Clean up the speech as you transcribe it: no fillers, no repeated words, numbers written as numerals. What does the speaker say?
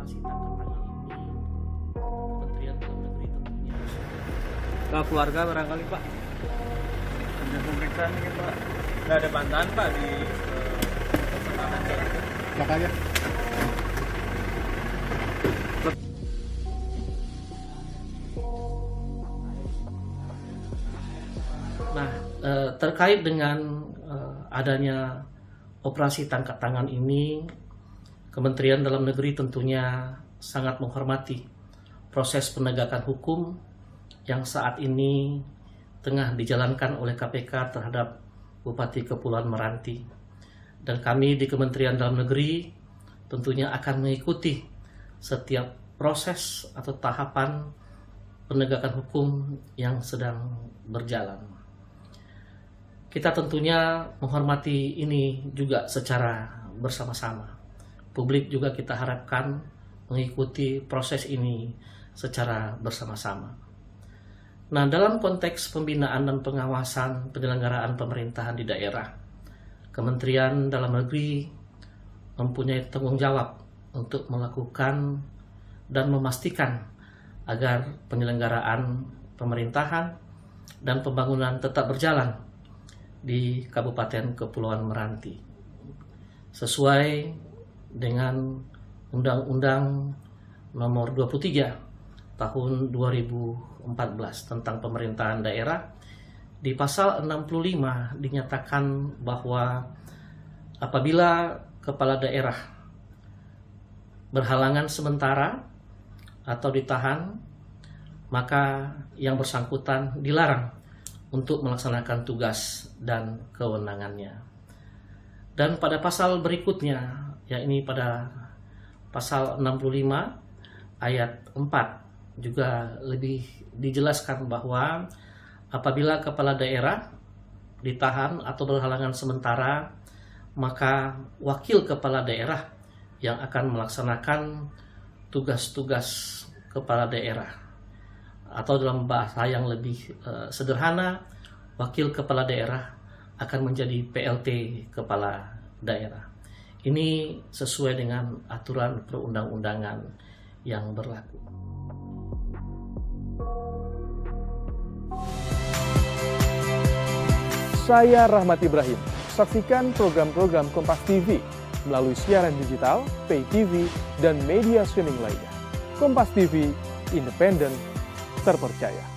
operasi tangkap tangan ini, Kementerian Dalam Negeri tentunya. Kalau keluarga barangkali Pak, Ada pemeriksaan ini Pak. nggak ada bantahan Pak di pertahanan jalan. Makanya Nah, terkait dengan adanya operasi tangkap tangan ini, Kementerian Dalam Negeri tentunya sangat menghormati proses penegakan hukum yang saat ini tengah dijalankan oleh KPK terhadap Bupati Kepulauan Meranti. Dan kami di Kementerian Dalam Negeri tentunya akan mengikuti setiap proses atau tahapan penegakan hukum yang sedang berjalan. Kita tentunya menghormati ini juga secara bersama-sama. Publik juga kita harapkan mengikuti proses ini secara bersama-sama. Nah, dalam konteks pembinaan dan pengawasan penyelenggaraan pemerintahan di daerah, Kementerian Dalam Negeri mempunyai tanggung jawab untuk melakukan dan memastikan agar penyelenggaraan pemerintahan dan pembangunan tetap berjalan di Kabupaten Kepulauan Meranti sesuai dengan Undang-Undang Nomor 23 Tahun 2014 tentang pemerintahan daerah. Di pasal 65 dinyatakan bahwa apabila kepala daerah berhalangan sementara atau ditahan, maka yang bersangkutan dilarang untuk melaksanakan tugas dan kewenangannya. Dan pada pasal berikutnya, yakni pada pasal 65 ayat 4 juga lebih dijelaskan bahwa apabila kepala daerah ditahan atau berhalangan sementara, maka wakil kepala daerah yang akan melaksanakan tugas-tugas kepala daerah, atau dalam bahasa yang lebih sederhana, wakil kepala daerah akan menjadi PLT kepala daerah. Ini sesuai dengan aturan perundang-undangan yang berlaku. Saya Rahmat Ibrahim. Saksikan program-program Kompas TV melalui siaran digital, pay TV, dan media streaming lainnya. Kompas TV, independen, terpercaya.